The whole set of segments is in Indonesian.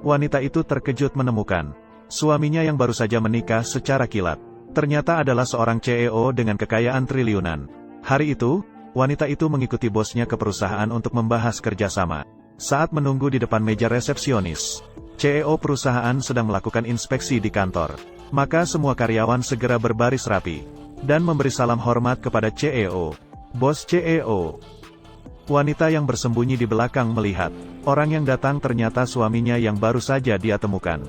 wanita itu terkejut menemukan suaminya yang baru saja menikah secara kilat. Ternyata adalah seorang CEO dengan kekayaan triliunan. Hari itu, wanita itu mengikuti bosnya ke perusahaan untuk membahas kerjasama. Saat menunggu di depan meja resepsionis, CEO perusahaan sedang melakukan inspeksi di kantor. Maka semua karyawan segera berbaris rapi dan memberi salam hormat kepada CEO. Bos CEO. Wanita yang bersembunyi di belakang melihat orang yang datang ternyata suaminya yang baru saja dia temukan.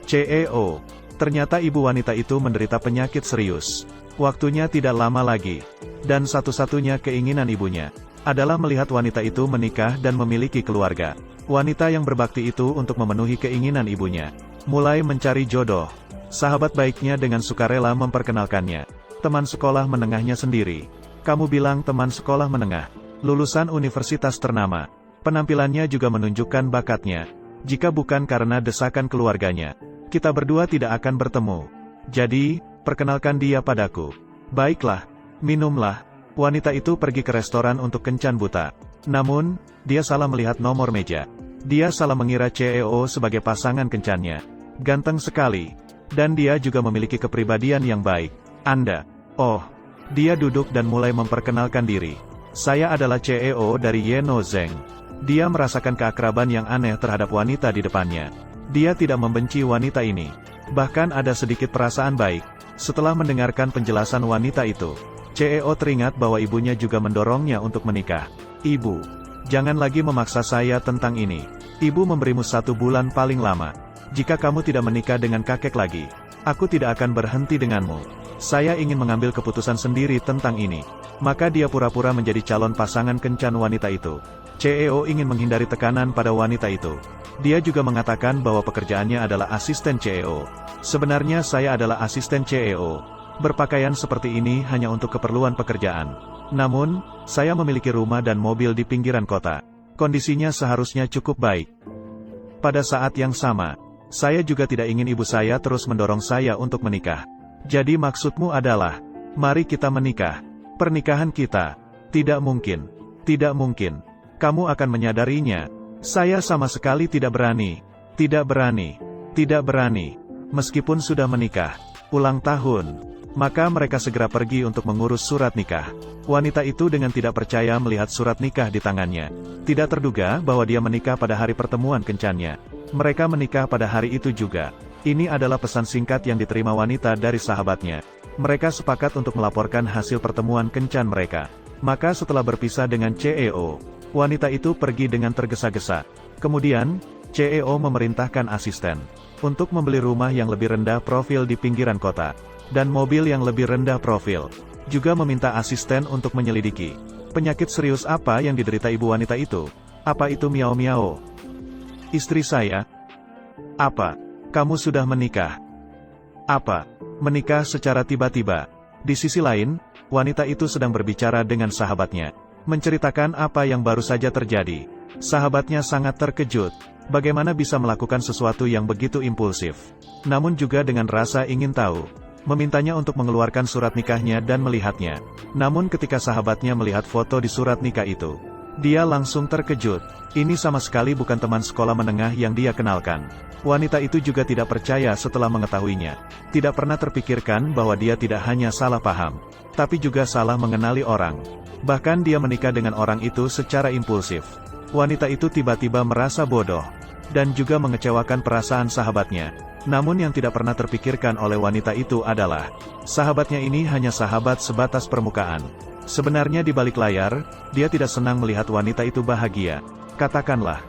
CEO. Ternyata ibu wanita itu menderita penyakit serius. Waktunya tidak lama lagi. Dan satu-satunya keinginan ibunya adalah melihat wanita itu menikah dan memiliki keluarga. Wanita yang berbakti itu untuk memenuhi keinginan ibunya mulai mencari jodoh. Sahabat baiknya dengan sukarela memperkenalkannya. Teman sekolah menengahnya sendiri. Kamu bilang teman sekolah menengah. Lulusan universitas ternama. Penampilannya juga menunjukkan bakatnya. Jika bukan karena desakan keluarganya, kita berdua tidak akan bertemu. Jadi, perkenalkan dia padaku. Baiklah, minumlah. Wanita itu pergi ke restoran untuk kencan buta. Namun, dia salah melihat nomor meja. Dia salah mengira CEO sebagai pasangan kencannya. Ganteng sekali. Dan dia juga memiliki kepribadian yang baik. Anda. Oh. Dia duduk dan mulai memperkenalkan diri. Saya adalah CEO dari Yeno Zeng. Dia merasakan keakraban yang aneh terhadap wanita di depannya. Dia tidak membenci wanita ini. Bahkan ada sedikit perasaan baik. Setelah mendengarkan penjelasan wanita itu, CEO teringat bahwa ibunya juga mendorongnya untuk menikah. Ibu, jangan lagi memaksa saya tentang ini. Ibu memberimu 1 bulan paling lama. Jika kamu tidak menikah dengan kakek lagi, aku tidak akan berhenti denganmu. Saya ingin mengambil keputusan sendiri tentang ini. Maka dia pura-pura menjadi calon pasangan kencan wanita itu. CEO ingin menghindari tekanan pada wanita itu. Dia juga mengatakan bahwa pekerjaannya adalah asisten CEO. Sebenarnya saya adalah asisten CEO. Berpakaian seperti ini hanya untuk keperluan pekerjaan. Namun, saya memiliki rumah dan mobil di pinggiran kota. Kondisinya seharusnya cukup baik. Pada saat yang sama, saya juga tidak ingin ibu saya terus mendorong saya untuk menikah. Jadi maksudmu adalah, mari kita menikah. Pernikahan kita. Tidak mungkin. Tidak mungkin. Kamu akan menyadarinya. Saya sama sekali tidak berani. Tidak berani. Tidak berani. Meskipun sudah menikah. Ulang tahun. Maka mereka segera pergi untuk mengurus surat nikah. Wanita itu dengan tidak percaya melihat surat nikah di tangannya. Tidak terduga bahwa dia menikah pada hari pertemuan kencannya. Mereka menikah pada hari itu juga. Ini adalah pesan singkat yang diterima wanita dari sahabatnya. Mereka sepakat untuk melaporkan hasil pertemuan kencan mereka. Maka setelah berpisah dengan CEO, wanita itu pergi dengan tergesa-gesa. Kemudian, CEO memerintahkan asisten untuk membeli rumah yang lebih rendah profil di pinggiran kota, dan mobil yang lebih rendah profil. Juga meminta asisten untuk menyelidiki penyakit serius apa yang diderita ibu wanita itu. Apa itu miao-miao? Istri saya? Apa? Kamu sudah menikah? Apa? Menikah secara tiba-tiba. Di sisi lain, wanita itu sedang berbicara dengan sahabatnya, menceritakan apa yang baru saja terjadi. Sahabatnya sangat terkejut. Bagaimana bisa melakukan sesuatu yang begitu impulsif? Namun juga dengan rasa ingin tahu. Memintanya untuk mengeluarkan surat nikahnya dan melihatnya. Namun ketika sahabatnya melihat foto di surat nikah itu, dia langsung terkejut. Ini sama sekali bukan teman sekolah menengah yang dia kenalkan. Wanita itu juga tidak percaya setelah mengetahuinya. Tidak pernah terpikirkan bahwa dia tidak hanya salah paham, tapi juga salah mengenali orang. Bahkan dia menikah dengan orang itu secara impulsif. Wanita itu tiba-tiba merasa bodoh, dan juga mengecewakan perasaan sahabatnya. Namun yang tidak pernah terpikirkan oleh wanita itu adalah, sahabatnya ini hanya sahabat sebatas permukaan. Sebenarnya di balik layar, dia tidak senang melihat wanita itu bahagia. Katakanlah,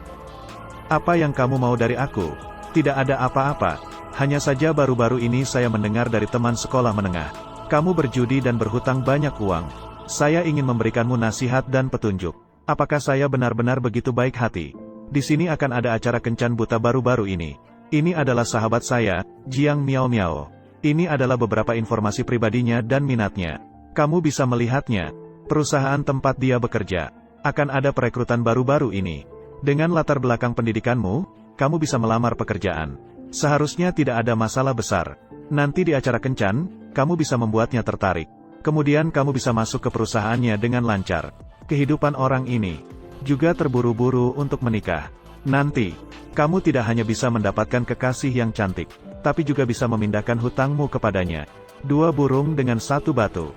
apa yang kamu mau dari aku? Tidak ada apa-apa. Hanya saja baru-baru ini saya mendengar dari teman sekolah menengah. Kamu berjudi dan berhutang banyak uang. Saya ingin memberikanmu nasihat dan petunjuk. Apakah saya benar-benar begitu baik hati? Di sini akan ada acara kencan buta baru-baru ini. Ini adalah sahabat saya, Jiang Miao Miao. Ini adalah beberapa informasi pribadinya dan minatnya. Kamu bisa melihatnya. Perusahaan tempat dia bekerja. Akan ada perekrutan baru-baru ini. Dengan latar belakang pendidikanmu, kamu bisa melamar pekerjaan. Seharusnya tidak ada masalah besar. Nanti di acara kencan, kamu bisa membuatnya tertarik. Kemudian kamu bisa masuk ke perusahaannya dengan lancar. Kehidupan orang ini juga terburu-buru untuk menikah. Nanti, kamu tidak hanya bisa mendapatkan kekasih yang cantik, tapi juga bisa memindahkan hutangmu kepadanya. 2 burung dengan 1 batu.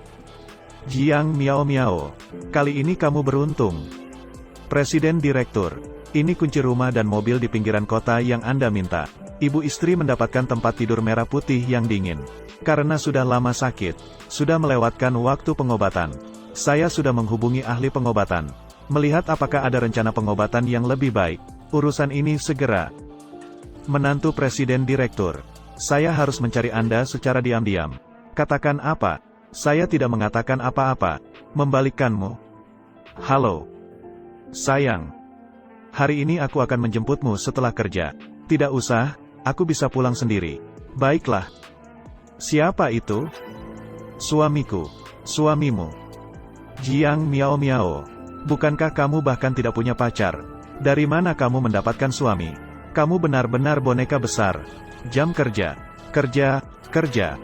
Jiang Miao Miao, kali ini kamu beruntung. Presiden Direktur, ini kunci rumah dan mobil di pinggiran kota yang Anda minta. Ibu istri mendapatkan tempat tidur merah putih yang dingin. Karena sudah lama sakit, sudah melewatkan waktu pengobatan. Saya sudah menghubungi ahli pengobatan. Melihat apakah ada rencana pengobatan yang lebih baik. Urusan ini segera. Menantu Presiden Direktur, saya harus mencari Anda secara diam-diam. Katakan apa? Saya tidak mengatakan apa-apa. Membalikkanmu. Halo. Sayang. Hari ini aku akan menjemputmu setelah kerja. Tidak usah, aku bisa pulang sendiri. Baiklah. Siapa itu? Suamiku. Suamimu. Jiang Miao Miao. Bukankah kamu bahkan tidak punya pacar? Dari mana kamu mendapatkan suami? Kamu benar-benar boneka besar. Jam kerja. Kerja, kerja.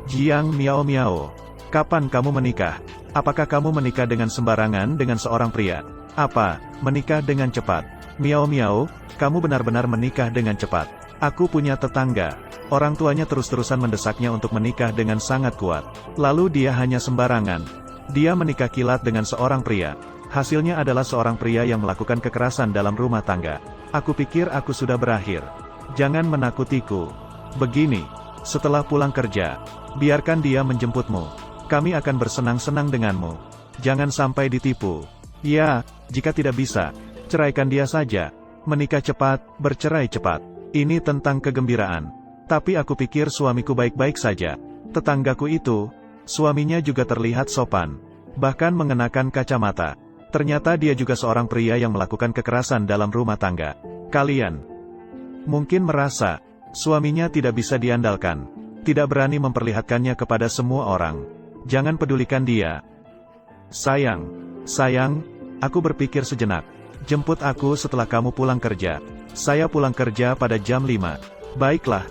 Jiang Miao Miao. Kapan kamu menikah? Apakah kamu menikah dengan sembarangan dengan seorang pria? Apa, menikah dengan cepat? Miao Miao, kamu benar-benar menikah dengan cepat. Aku punya tetangga. Orang tuanya terus-terusan mendesaknya untuk menikah dengan sangat kuat. Lalu dia hanya sembarangan. Dia menikah kilat dengan seorang pria. Hasilnya adalah seorang pria yang melakukan kekerasan dalam rumah tangga. Aku pikir aku sudah berakhir. Jangan menakutiku. Begini, setelah pulang kerja, biarkan dia menjemputmu. Kami akan bersenang-senang denganmu. Jangan sampai ditipu. Ya, jika tidak bisa, ceraikan dia saja. Menikah cepat, bercerai cepat. Ini tentang kegembiraan. Tapi aku pikir suamiku baik-baik saja. Tetanggaku itu, suaminya juga terlihat sopan. Bahkan mengenakan kacamata. Ternyata dia juga seorang pria yang melakukan kekerasan dalam rumah tangga. Kalian mungkin merasa, suaminya tidak bisa diandalkan. Tidak berani memperlihatkannya kepada semua orang. Jangan pedulikan dia. Sayang, aku berpikir sejenak. Jemput aku setelah kamu pulang kerja. Saya pulang kerja pada jam 5. Baiklah.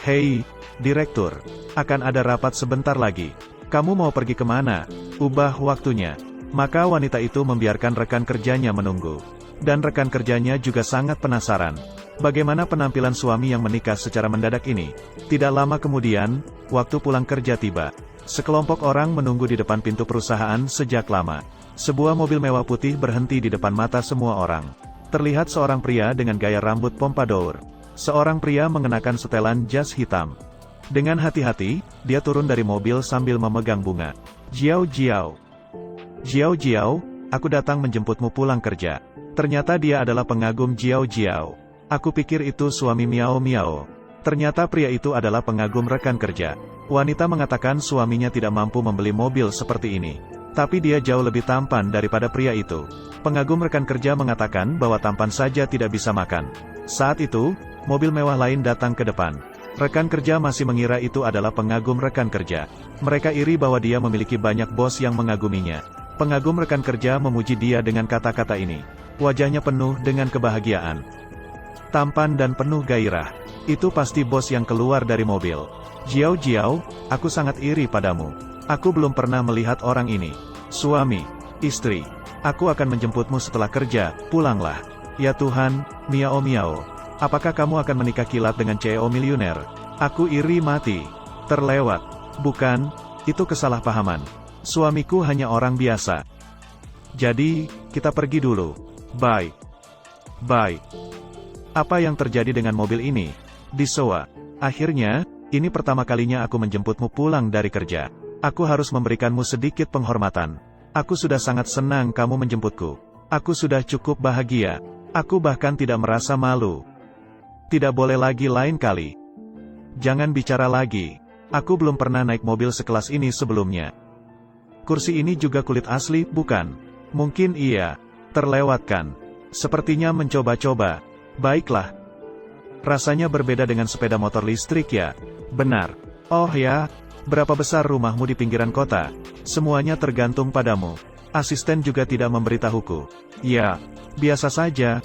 Hei, Direktur. Akan ada rapat sebentar lagi. Kamu mau pergi kemana? Ubah waktunya. Maka wanita itu membiarkan rekan kerjanya menunggu. Dan rekan kerjanya juga sangat penasaran. Bagaimana penampilan suami yang menikah secara mendadak ini? Tidak lama kemudian, waktu pulang kerja tiba. Sekelompok orang menunggu di depan pintu perusahaan sejak lama. Sebuah mobil mewah putih berhenti di depan mata semua orang. Terlihat seorang pria dengan gaya rambut pompadour. Seorang pria mengenakan setelan jas hitam. Dengan hati-hati, dia turun dari mobil sambil memegang bunga. Jiao, aku datang menjemputmu pulang kerja. Ternyata dia adalah pengagum Jiao. Aku pikir itu suami Miao Miao. Ternyata pria itu adalah pengagum rekan kerja. Wanita mengatakan suaminya tidak mampu membeli mobil seperti ini. Tapi dia jauh lebih tampan daripada pria itu. Pengagum rekan kerja mengatakan bahwa tampan saja tidak bisa makan. Saat itu, mobil mewah lain datang ke depan. Rekan kerja masih mengira itu adalah pengagum rekan kerja. Mereka iri bahwa dia memiliki banyak bos yang mengaguminya. Pengagum rekan kerja memuji dia dengan kata-kata ini. Wajahnya penuh dengan kebahagiaan. Tampan dan penuh gairah. Itu pasti bos yang keluar dari mobil. Jiao, aku sangat iri padamu. Aku belum pernah melihat orang ini. Suami, istri, aku akan menjemputmu setelah kerja, pulanglah. Ya Tuhan, Miao. Apakah kamu akan menikah kilat dengan CEO miliuner? Aku iri mati. Terlewat. Bukan, itu kesalahpahaman. Suamiku hanya orang biasa. Jadi, kita pergi dulu. Bye. Apa yang terjadi dengan mobil ini? Disoa. Akhirnya, ini pertama kalinya aku menjemputmu pulang dari kerja. Aku harus memberikanmu sedikit penghormatan. Aku sudah sangat senang kamu menjemputku. Aku sudah cukup bahagia. Aku bahkan tidak merasa malu. Tidak boleh lagi lain kali. Jangan bicara lagi. Aku belum pernah naik mobil sekelas ini sebelumnya. Kursi ini juga kulit asli, bukan? Mungkin iya. Terlewatkan. Sepertinya mencoba-coba. Baiklah. Rasanya berbeda dengan sepeda motor listrik ya? Benar. Oh ya, berapa besar rumahmu di pinggiran kota? Semuanya tergantung padamu. Asisten juga tidak memberitahuku. Ya, biasa saja.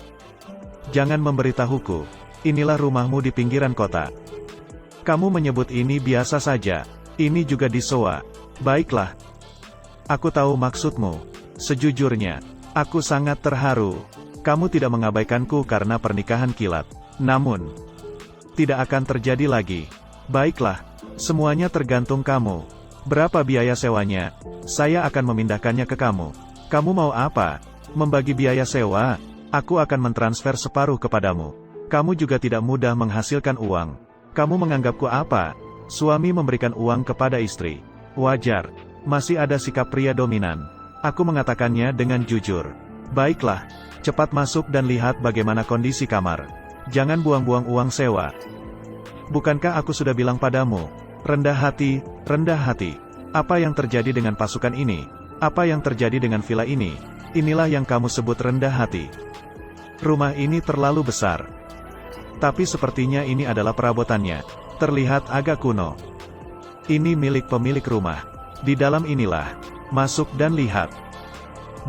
Jangan memberitahuku. Inilah rumahmu di pinggiran kota. Kamu menyebut ini biasa saja. Ini juga disoa. Baiklah. Aku tahu maksudmu. Sejujurnya, aku sangat terharu. Kamu tidak mengabaikanku karena pernikahan kilat. Namun, tidak akan terjadi lagi. Baiklah, semuanya tergantung kamu. Berapa biaya sewanya? Saya akan memindahkannya ke kamu. Kamu mau apa? Membagi biaya sewa? Aku akan mentransfer separuh kepadamu. Kamu juga tidak mudah menghasilkan uang. Kamu menganggapku apa? Suami memberikan uang kepada istri. Wajar. Masih ada sikap pria dominan. Aku mengatakannya dengan jujur. Baiklah, cepat masuk dan lihat bagaimana kondisi kamar. Jangan buang-buang uang sewa. Bukankah aku sudah bilang padamu? Rendah hati, rendah hati. Apa yang terjadi dengan pasukan ini? Apa yang terjadi dengan villa ini? Inilah yang kamu sebut rendah hati. Rumah ini terlalu besar. Tapi sepertinya ini adalah perabotannya. Terlihat agak kuno. Ini milik pemilik rumah. Di dalam inilah. Masuk dan lihat.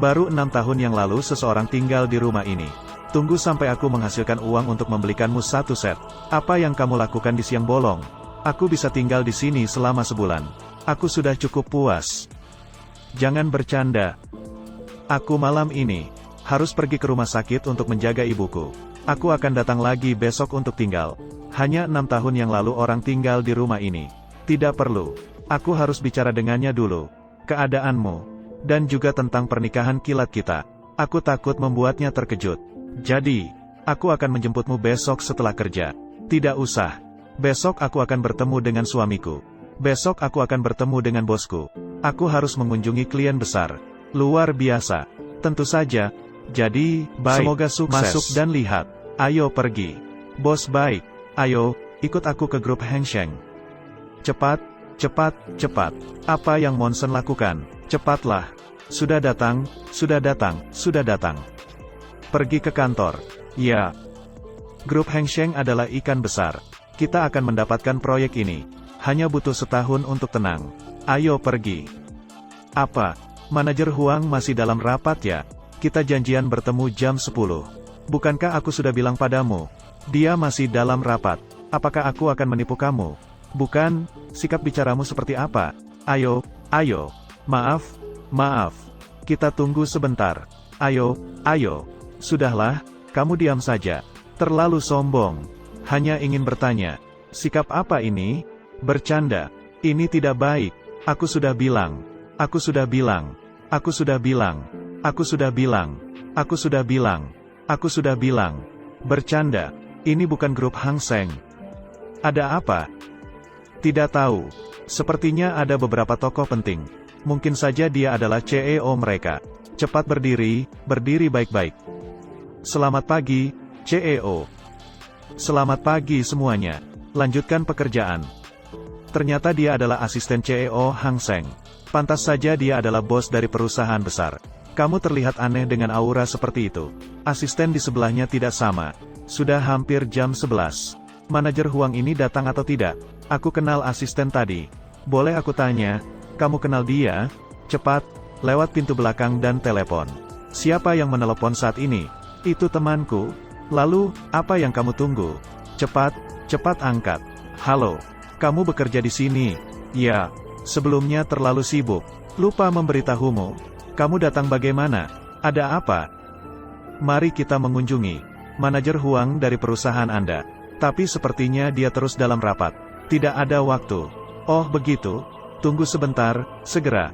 Baru 6 tahun yang lalu seseorang tinggal di rumah ini. Tunggu sampai aku menghasilkan uang untuk membelikanmu satu set. Apa yang kamu lakukan di siang bolong? Aku bisa tinggal di sini selama sebulan. Aku sudah cukup puas. Jangan bercanda. Aku malam ini harus pergi ke rumah sakit untuk menjaga ibuku. Aku akan datang lagi besok untuk tinggal. Hanya 6 tahun yang lalu orang tinggal di rumah ini. Tidak perlu. Aku harus bicara dengannya dulu. Keadaanmu. Dan juga tentang pernikahan kilat kita. Aku takut membuatnya terkejut. Jadi, aku akan menjemputmu besok setelah kerja. Tidak usah. Besok aku akan bertemu dengan suamiku. Besok aku akan bertemu dengan bosku. Aku harus mengunjungi klien besar. Luar biasa. Tentu saja. Jadi, baik. Semoga sukses. Masuk dan lihat. Ayo pergi. Bos baik. Ayo, ikut aku ke grup Hang Seng. Cepat, cepat, cepat. Apa yang Monson lakukan? Cepatlah. Sudah datang, sudah datang, sudah datang. Pergi ke kantor. Ya. Grup Hang Seng adalah ikan besar. Kita akan mendapatkan proyek ini. Hanya butuh setahun untuk tenang. Ayo pergi. Apa? Manajer Huang masih dalam rapat ya? Kita janjian bertemu jam 10. Bukankah aku sudah bilang padamu? Dia masih dalam rapat. Apakah aku akan menipu kamu? Bukan, sikap bicaramu seperti apa? Ayo, ayo. Maaf, maaf. Kita tunggu sebentar. Ayo, ayo. Sudahlah, kamu diam saja. Terlalu sombong. Hanya ingin bertanya. Sikap apa ini? Bercanda. Ini tidak baik. Aku sudah bilang. Aku sudah bilang. Aku sudah bilang. Aku sudah bilang. Aku sudah bilang. Aku sudah bilang. Bercanda. Ini bukan grup Hang Seng. Ada apa? Tidak tahu. Sepertinya ada beberapa tokoh penting. Mungkin saja dia adalah CEO mereka. Cepat berdiri, berdiri baik-baik. Selamat pagi, CEO. Selamat pagi semuanya. Lanjutkan pekerjaan. Ternyata dia adalah asisten CEO Hang Seng. Pantas saja dia adalah bos dari perusahaan besar. Kamu terlihat aneh dengan aura seperti itu. Asisten di sebelahnya tidak sama. Sudah hampir jam 11. Manajer Huang ini datang atau tidak? Aku kenal asisten tadi. Boleh aku tanya? Kamu kenal dia? Cepat, lewat pintu belakang dan telepon. Siapa yang menelepon saat ini? Itu temanku. Lalu, apa yang kamu tunggu? Cepat, cepat angkat. Halo, kamu bekerja di sini? Ya, sebelumnya terlalu sibuk. Lupa memberitahumu. Kamu datang bagaimana? Ada apa? Mari kita mengunjungi manajer Huang dari perusahaan Anda. Tapi sepertinya dia terus dalam rapat. Tidak ada waktu. Oh begitu? Tunggu sebentar, segera.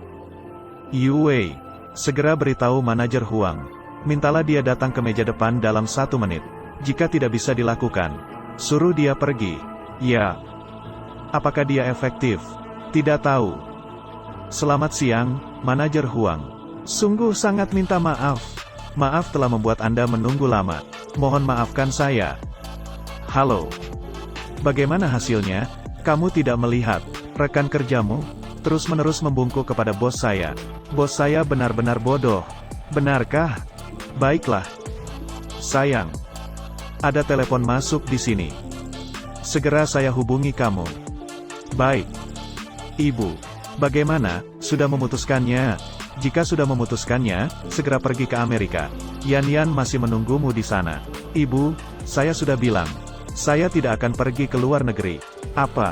Yu Wei, segera beritahu manajer Huang. Mintalah dia datang ke meja depan dalam 1 menit. Jika tidak bisa dilakukan, suruh dia pergi. Ya. Apakah dia efektif? Tidak tahu. Selamat siang, manajer Huang. Sungguh sangat minta maaf. Maaf telah membuat Anda menunggu lama. Mohon maafkan saya. Halo. Bagaimana hasilnya? Kamu tidak melihat rekan kerjamu terus-menerus membungkuk kepada bos saya. Bos saya benar-benar bodoh. Benarkah? Baiklah. Sayang. Ada telepon masuk di sini. Segera saya hubungi kamu. Baik. Ibu. Bagaimana? Sudah memutuskannya? Jika sudah memutuskannya, segera pergi ke Amerika. Yan masih menunggumu di sana. Ibu, saya sudah bilang. Saya tidak akan pergi ke luar negeri. Apa?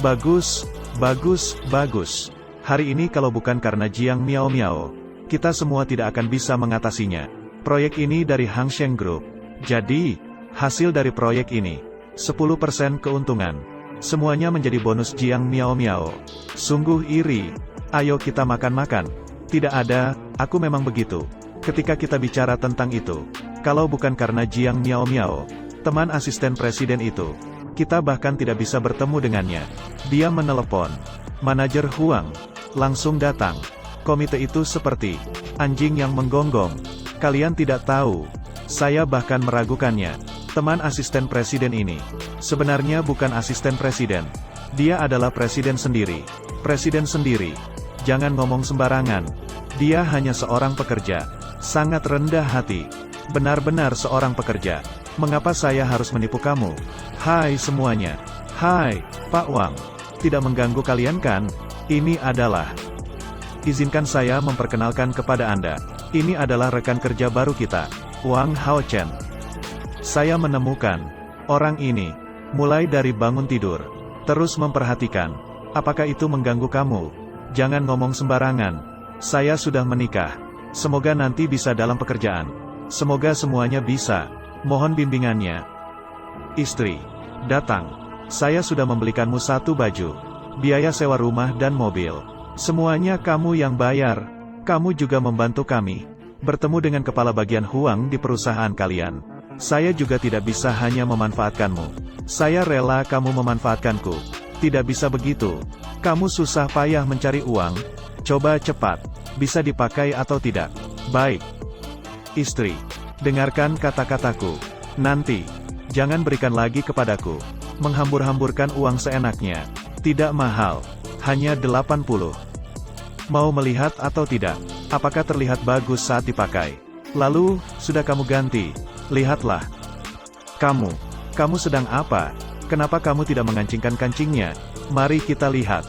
Bagus, bagus, bagus. Hari ini kalau bukan karena Jiang Miao Miao, kita semua tidak akan bisa mengatasinya. Proyek ini dari Hang Seng Group. Jadi, hasil dari proyek ini, 10% keuntungan. Semuanya menjadi bonus Jiang Miao Miao. Sungguh iri. Ayo kita makan-makan. Tidak ada, aku memang begitu. Ketika kita bicara tentang itu, kalau bukan karena Jiang Miao Miao, teman asisten presiden itu, kita bahkan tidak bisa bertemu dengannya. Dia menelepon. Manajer Huang langsung datang. Komite itu seperti anjing yang menggonggong. Kalian tidak tahu. Saya bahkan meragukannya. Teman asisten presiden ini sebenarnya bukan asisten presiden. Dia adalah presiden sendiri. Presiden sendiri. Jangan ngomong sembarangan. Dia hanya seorang pekerja. Sangat rendah hati. Benar-benar seorang pekerja. Mengapa saya harus menipu kamu? Hai semuanya. Hai, Pak Wang. Tidak mengganggu kalian kan? Ini adalah... Izinkan saya memperkenalkan kepada Anda. Ini adalah rekan kerja baru kita, Wang Haochen. Saya menemukan orang ini, mulai dari bangun tidur, terus memperhatikan. Apakah itu mengganggu kamu? Jangan ngomong sembarangan. Saya sudah menikah. Semoga nanti bisa dalam pekerjaan. Semoga semuanya bisa. Mohon bimbingannya. Istri. Datang. Saya sudah membelikanmu satu baju. Biaya sewa rumah dan mobil. Semuanya kamu yang bayar. Kamu juga membantu kami. Bertemu dengan kepala bagian Huang di perusahaan kalian. Saya juga tidak bisa hanya memanfaatkanmu. Saya rela kamu memanfaatkanku. Tidak bisa begitu. Kamu susah payah mencari uang. Coba cepat. Bisa dipakai atau tidak? Baik. Istri. Dengarkan kata-kataku. Nanti. Jangan berikan lagi kepadaku. Menghambur-hamburkan uang seenaknya. Tidak mahal. Hanya 80. Mau melihat atau tidak? Apakah terlihat bagus saat dipakai? Lalu, sudah kamu ganti. Lihatlah. Kamu sedang apa? Kenapa kamu tidak mengancingkan kancingnya? Mari kita lihat.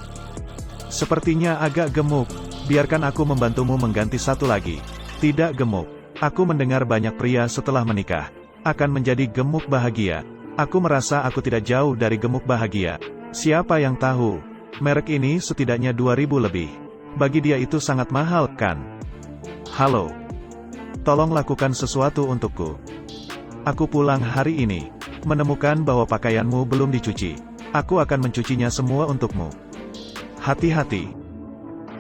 Sepertinya agak gemuk. Biarkan aku membantumu mengganti satu lagi. Tidak gemuk. Aku mendengar banyak pria setelah menikah akan menjadi gemuk bahagia. Aku merasa aku tidak jauh dari gemuk bahagia. Siapa yang tahu? Merek ini setidaknya 2000 lebih. Bagi dia itu sangat mahal, kan? Halo. Tolong lakukan sesuatu untukku. Aku pulang hari ini, menemukan bahwa pakaianmu belum dicuci. Aku akan mencucinya semua untukmu. Hati-hati.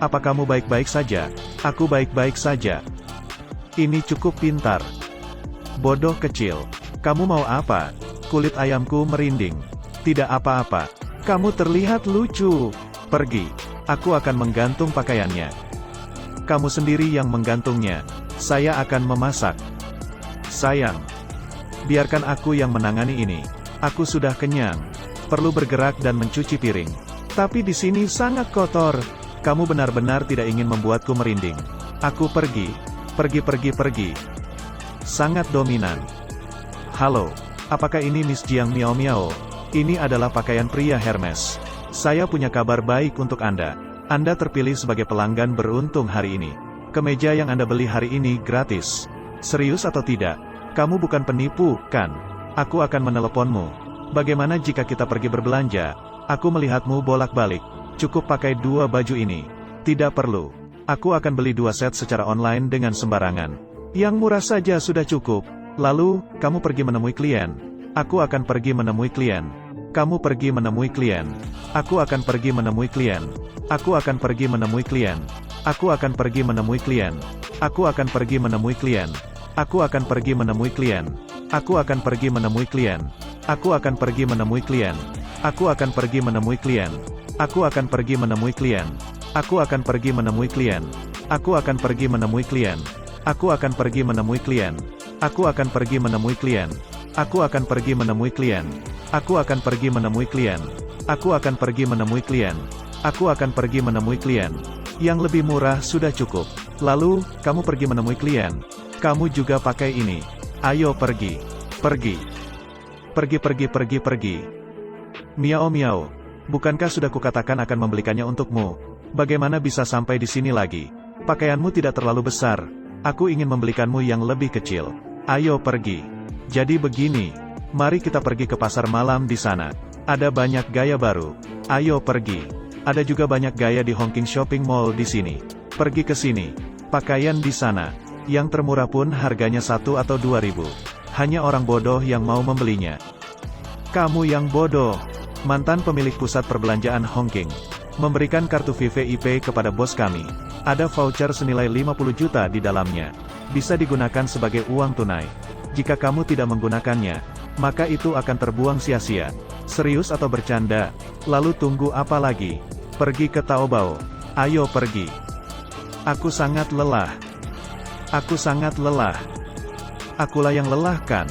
Apa kamu baik-baik saja? Aku baik-baik saja. Ini cukup pintar. Bodoh kecil. Kamu mau apa? Kulit ayamku merinding. Tidak apa-apa. Kamu terlihat lucu. Pergi. Aku akan menggantung pakaiannya. Kamu sendiri yang menggantungnya. Saya akan memasak. Sayang. Biarkan aku yang menangani ini. Aku sudah kenyang. Perlu bergerak dan mencuci piring. Tapi di sini sangat kotor. Kamu benar-benar tidak ingin membuatku merinding. Aku pergi. Pergi. Sangat dominan. Halo. Apakah ini Miss Jiang Miao Miao? Ini adalah pakaian pria Hermes. Saya punya kabar baik untuk Anda. Anda terpilih sebagai pelanggan beruntung hari ini. Kemeja yang Anda beli hari ini gratis. Serius atau tidak? Kamu bukan penipu, kan? Aku akan meneleponmu. Bagaimana jika kita pergi berbelanja? Aku melihatmu bolak-balik. Cukup pakai 2 baju ini. Tidak perlu. Aku akan beli 2 set secara online dengan sembarangan. Yang murah saja sudah cukup. Lalu, kamu pergi menemui klien. Aku akan pergi menemui klien. Kamu pergi menemui klien. Aku akan pergi menemui klien. Aku akan pergi menemui klien. Aku akan pergi menemui klien. Aku akan pergi menemui klien. Aku akan pergi menemui klien. Aku akan pergi menemui klien. Aku akan pergi menemui klien. Aku akan pergi menemui klien. Aku akan pergi menemui klien. Aku akan pergi menemui klien. Aku akan pergi menemui klien. Aku akan pergi menemui klien. Aku akan pergi menemui klien. Aku akan pergi menemui klien. Aku akan pergi menemui klien. Aku akan pergi menemui klien. Aku akan pergi menemui klien. Yang lebih murah sudah cukup. Lalu, kamu pergi menemui klien. Kamu juga pakai ini. Ayo pergi. Pergi. Pergi. Miao Miao. Bukankah sudah kukatakan akan membelikannya untukmu? Bagaimana bisa sampai di sini lagi? Pakaianmu tidak terlalu besar. Aku ingin membelikanmu yang lebih kecil. Ayo pergi. Jadi begini. Mari kita pergi ke pasar malam di sana. Ada banyak gaya baru. Ayo pergi. Ada juga banyak gaya di Hongqing Shopping Mall di sini. Pergi ke sini. Pakaian di sana. Yang termurah pun harganya 1 atau 2.000. Hanya orang bodoh yang mau membelinya. Kamu yang bodoh. Mantan pemilik pusat perbelanjaan Hongqing memberikan kartu VVIP kepada bos kami. Ada voucher senilai 50 juta di dalamnya. Bisa digunakan sebagai uang tunai. Jika kamu tidak menggunakannya, maka itu akan terbuang sia-sia. Serius atau bercanda? Lalu tunggu apa lagi? Pergi ke Taobao. Ayo pergi. Aku sangat lelah. Aku sangat lelah. Akulah yang lelah kan?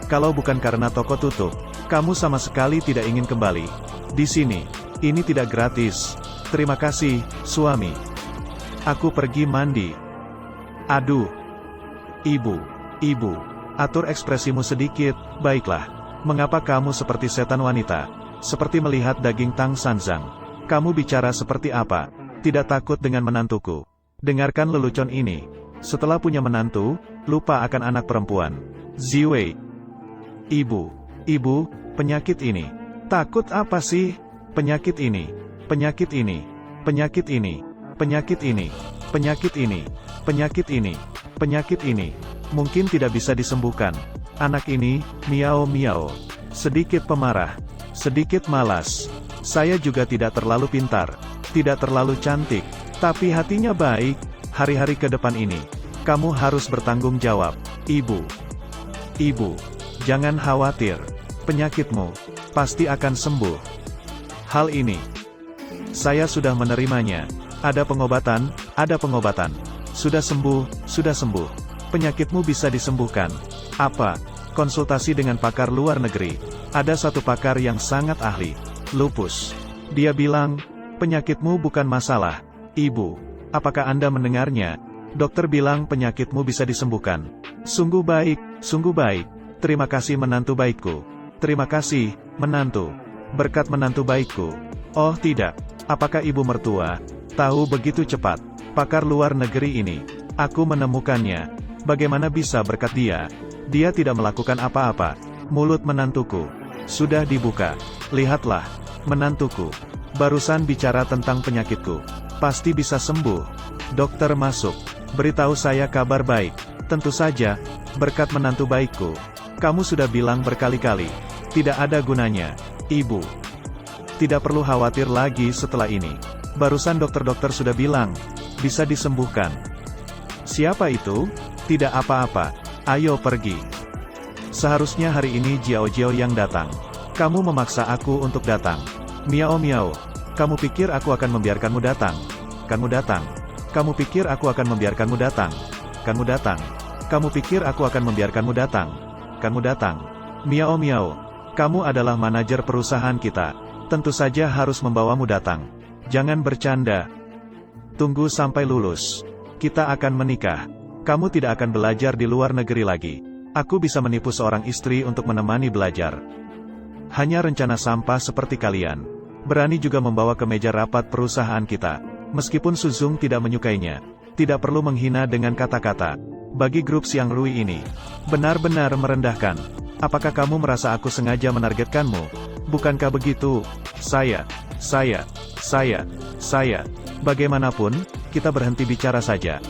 Kalau bukan karena toko tutup, kamu sama sekali tidak ingin kembali. Di sini, ini tidak gratis. Terima kasih, suami. Aku pergi mandi. Aduh. Ibu, atur ekspresimu sedikit, baiklah. Mengapa kamu seperti setan wanita? Seperti melihat daging Tang Sanzang. Kamu bicara seperti apa? Tidak takut dengan menantuku. Dengarkan lelucon ini. Setelah punya menantu, lupa akan anak perempuan. Ziwei. Ibu, penyakit ini. Takut apa sih? Penyakit ini. Penyakit ini. Penyakit ini. Penyakit ini. Penyakit ini. Penyakit ini. Penyakit ini. Mungkin tidak bisa disembuhkan. Anak ini, miao. Sedikit pemarah. Sedikit malas. Saya juga tidak terlalu pintar. Tidak terlalu cantik. Tapi hatinya baik. Hari-hari ke depan ini, kamu harus bertanggung jawab. Ibu, jangan khawatir. Penyakitmu pasti akan sembuh. Hal ini, saya sudah menerimanya. Ada pengobatan. Sudah sembuh. Penyakitmu bisa disembuhkan. Apa? Konsultasi dengan pakar luar negeri. Ada satu pakar yang sangat ahli. Lupus. Dia bilang, penyakitmu bukan masalah. Ibu. Apakah Anda mendengarnya? Dokter bilang penyakitmu bisa disembuhkan. Sungguh baik. Terima kasih menantu baikku. Terima kasih, menantu. Berkat menantu baikku. Oh tidak. Apakah ibu mertua tahu begitu cepat? Pakar luar negeri ini. Aku menemukannya. Bagaimana bisa berkat dia? Dia tidak melakukan apa-apa. Mulut menantuku sudah dibuka. Lihatlah, menantuku barusan bicara tentang penyakitku. Pasti bisa sembuh. Dokter masuk. Beritahu saya kabar baik. Tentu saja, berkat menantu baikku. Kamu sudah bilang berkali-kali. Tidak ada gunanya. Ibu. Tidak perlu khawatir lagi setelah ini. Barusan dokter-dokter sudah bilang, bisa disembuhkan. Siapa itu? Tidak apa-apa. Ayo pergi. Seharusnya hari ini Jiao yang datang. Kamu memaksa aku untuk datang. Miao. Kamu pikir aku akan membiarkanmu datang? Kamu datang. Kamu pikir aku akan membiarkanmu datang? Kamu datang. Kamu pikir aku akan membiarkanmu datang? Kamu datang. Miao. Kamu adalah manajer perusahaan kita. Tentu saja harus membawamu datang. Jangan bercanda. Tunggu sampai lulus. Kita akan menikah. Kamu tidak akan belajar di luar negeri lagi. Aku bisa menipu seorang istri untuk menemani belajar. Hanya rencana sampah seperti kalian. Berani juga membawa ke meja rapat perusahaan kita. Meskipun Suzung tidak menyukainya. Tidak perlu menghina dengan kata-kata. Bagi grup Xiang Rui ini, benar-benar merendahkan. Apakah kamu merasa aku sengaja menargetkanmu? Bukankah begitu? Saya. Bagaimanapun, kita berhenti bicara saja.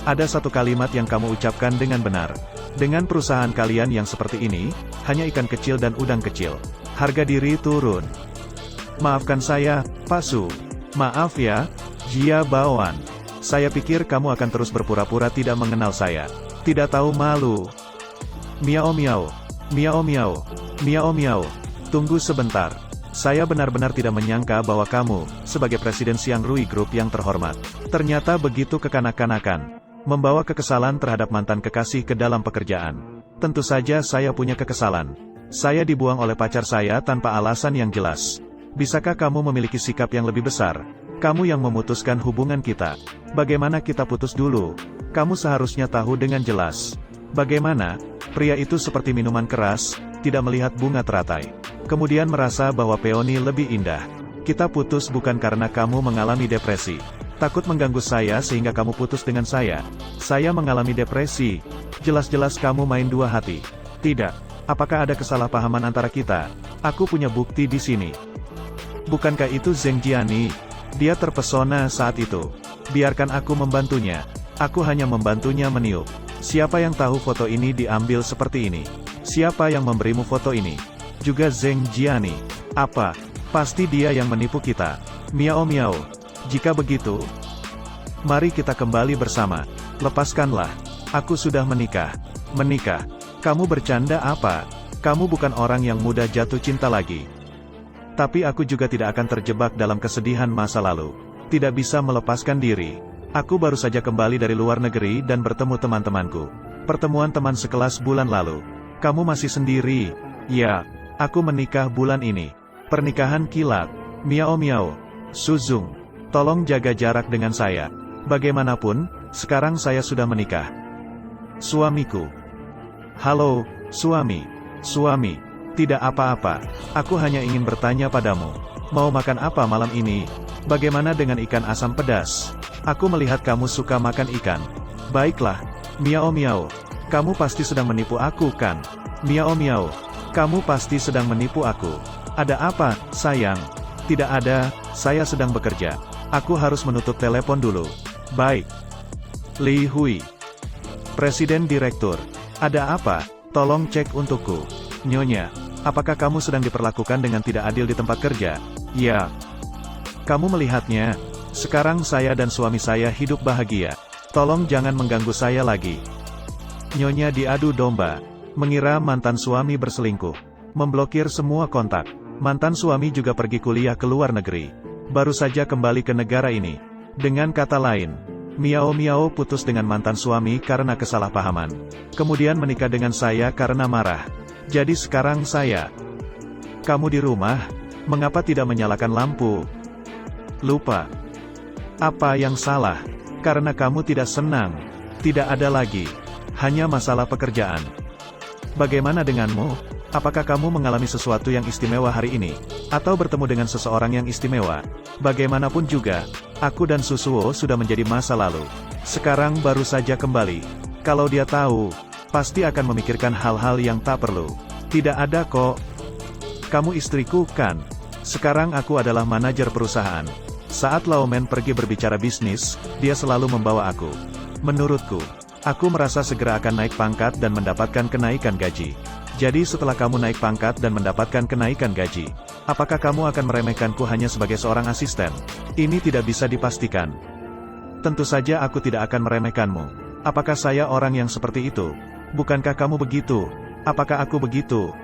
Ada satu kalimat yang kamu ucapkan dengan benar. Dengan perusahaan kalian yang seperti ini, hanya ikan kecil dan udang kecil. Harga diri turun. Maafkan saya, Pak Su. Maaf ya, Jia Baoan. Saya pikir kamu akan terus berpura-pura tidak mengenal saya. Tidak tahu malu. Miao. Tunggu sebentar. Saya benar-benar tidak menyangka bahwa kamu, sebagai Presiden Xiang Rui Group yang terhormat, ternyata begitu kekanak-kanakan. Membawa kekesalan terhadap mantan kekasih ke dalam pekerjaan. Tentu saja saya punya kekesalan. Saya dibuang oleh pacar saya tanpa alasan yang jelas. Bisakah kamu memiliki sikap yang lebih besar? Kamu yang memutuskan hubungan kita. Bagaimana kita putus dulu? Kamu seharusnya tahu dengan jelas. Bagaimana? Pria itu seperti minuman keras, tidak melihat bunga teratai. Kemudian merasa bahwa peoni lebih indah. Kita putus bukan karena kamu mengalami depresi. Takut mengganggu saya sehingga kamu putus dengan saya. Saya mengalami depresi. Jelas-jelas kamu main dua hati. Tidak. Apakah ada kesalahpahaman antara kita? Aku punya bukti di sini. Bukankah itu Zheng Jiani? Dia terpesona saat itu. Biarkan aku membantunya. Aku hanya membantunya meniup. Siapa yang tahu foto ini diambil seperti ini? Siapa yang memberimu foto ini? Juga Zheng Jiani. Apa? Pasti dia yang menipu kita. Miao miao. Jika begitu, mari kita kembali bersama. Lepaskanlah. Aku sudah menikah. Menikah? Kamu bercanda apa? Kamu bukan orang yang mudah jatuh cinta lagi. Tapi aku juga tidak akan terjebak dalam kesedihan masa lalu. Tidak bisa melepaskan diri. Aku baru saja kembali dari luar negeri dan bertemu teman-temanku. Pertemuan teman sekelas bulan lalu. Kamu masih sendiri? Ya, aku menikah bulan ini. Pernikahan kilat. Miao miao. Suzung, tolong jaga jarak dengan saya. Bagaimanapun, sekarang saya sudah menikah. Suamiku. Halo, suami. Suami. Tidak apa-apa. Aku hanya ingin bertanya padamu. Mau makan apa malam ini? Bagaimana dengan ikan asam pedas? Aku melihat kamu suka makan ikan. Baiklah. Miao miao. Kamu pasti sedang menipu aku kan? Miao miao. Kamu pasti sedang menipu aku. Ada apa, sayang? Tidak ada, saya sedang bekerja. Aku harus menutup telepon dulu. Baik. Li Hui. Presiden Direktur. Ada apa? Tolong cek untukku. Nyonya, apakah kamu sedang diperlakukan dengan tidak adil di tempat kerja? Ya. Kamu melihatnya. Sekarang saya dan suami saya hidup bahagia. Tolong jangan mengganggu saya lagi. Nyonya diadu domba. Mengira mantan suami berselingkuh. Memblokir semua kontak. Mantan suami juga pergi kuliah ke luar negeri. Baru saja kembali ke negara ini. Dengan kata lain, Miao Miao putus dengan mantan suami karena kesalahpahaman. Kemudian menikah dengan saya karena marah. Jadi sekarang saya. Kamu di rumah? Mengapa tidak menyalakan lampu? Lupa. Apa yang salah? Karena kamu tidak senang. Tidak ada lagi. Hanya masalah pekerjaan. Bagaimana denganmu? Apakah kamu mengalami sesuatu yang istimewa hari ini? Atau bertemu dengan seseorang yang istimewa? Bagaimanapun juga, aku dan Susuo sudah menjadi masa lalu. Sekarang baru saja kembali. Kalau dia tahu, pasti akan memikirkan hal-hal yang tak perlu. Tidak ada kok. Kamu istriku, kan? Sekarang aku adalah manajer perusahaan. Saat Laomen pergi berbicara bisnis, dia selalu membawa aku. Menurutku, aku merasa segera akan naik pangkat dan mendapatkan kenaikan gaji. Jadi setelah kamu naik pangkat dan mendapatkan kenaikan gaji, apakah kamu akan meremehkanku hanya sebagai seorang asisten? Ini tidak bisa dipastikan. Tentu saja aku tidak akan meremehkanmu. Apakah saya orang yang seperti itu? Bukankah kamu begitu? Apakah aku begitu?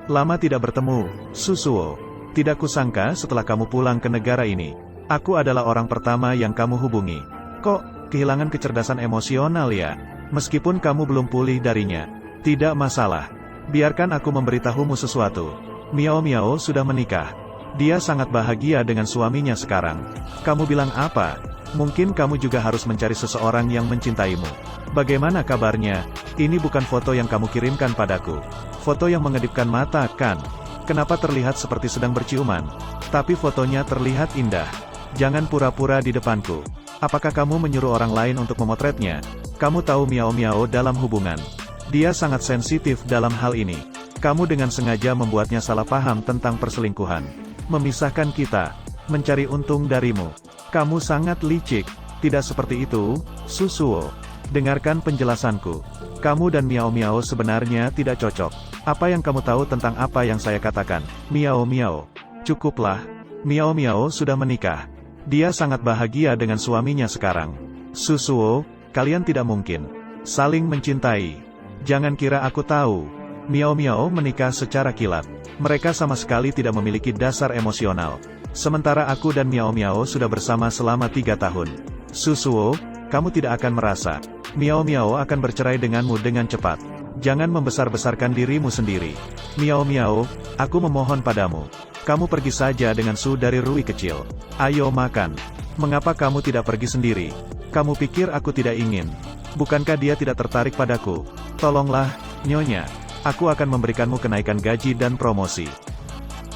Lama tidak bertemu, Susuo. Tidak kusangka setelah kamu pulang ke negara ini, aku adalah orang pertama yang kamu hubungi. Kok, kehilangan kecerdasan emosional ya? Meskipun kamu belum pulih darinya. Tidak masalah. Biarkan aku memberitahumu sesuatu. Miao Miao sudah menikah. Dia sangat bahagia dengan suaminya sekarang. Kamu bilang apa? Mungkin kamu juga harus mencari seseorang yang mencintaimu. Bagaimana kabarnya? Ini bukan foto yang kamu kirimkan padaku. Foto yang mengedipkan mata, kan? Kenapa terlihat seperti sedang berciuman? Tapi fotonya terlihat indah. Jangan pura-pura di depanku. Apakah kamu menyuruh orang lain untuk memotretnya? Kamu tahu Miao Miao dalam hubungan. Dia sangat sensitif dalam hal ini. Kamu dengan sengaja membuatnya salah paham tentang perselingkuhan. Memisahkan kita. Mencari untung darimu. Kamu sangat licik. Tidak seperti itu, Susuo. Dengarkan penjelasanku. Kamu dan Miao Miao sebenarnya tidak cocok. Apa yang kamu tahu tentang apa yang saya katakan? Miao Miao. Cukuplah. Miao Miao sudah menikah. Dia sangat bahagia dengan suaminya sekarang. Susuo, kalian tidak mungkin saling mencintai. Jangan kira aku tahu. Miao Miao menikah secara kilat. Mereka sama sekali tidak memiliki dasar emosional. Sementara aku dan Miao Miao sudah bersama selama 3 tahun. Susuo, kamu tidak akan merasa Miao Miao akan bercerai denganmu dengan cepat. Jangan membesar-besarkan dirimu sendiri. Miao Miao, aku memohon padamu. Kamu pergi saja dengan Su dari Rui kecil. Ayo makan. Mengapa kamu tidak pergi sendiri? Kamu pikir aku tidak ingin? Bukankah dia tidak tertarik padaku? Tolonglah, Nyonya. Aku akan memberikanmu kenaikan gaji dan promosi.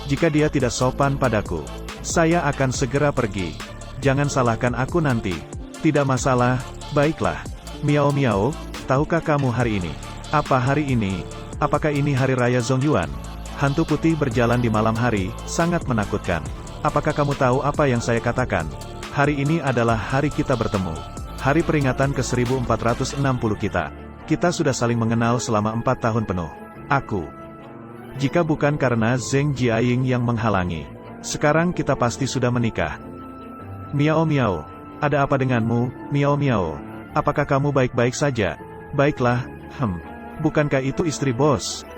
Jika dia tidak sopan padaku, saya akan segera pergi. Jangan salahkan aku nanti. Tidak masalah, baiklah. Miao Miao, tahukah kamu hari ini? Apa hari ini? Apakah ini hari raya Zongyuan? Hantu putih berjalan di malam hari, sangat menakutkan. Apakah kamu tahu apa yang saya katakan? Hari ini adalah hari kita bertemu. Hari peringatan ke-1460 kita. Kita sudah saling mengenal selama 4 tahun penuh. Jika bukan karena Zheng Jiaying yang menghalangi, sekarang kita pasti sudah menikah. Miao Miao, ada apa denganmu, Miao Miao? Apakah kamu baik-baik saja? Baiklah, bukankah itu istri bos?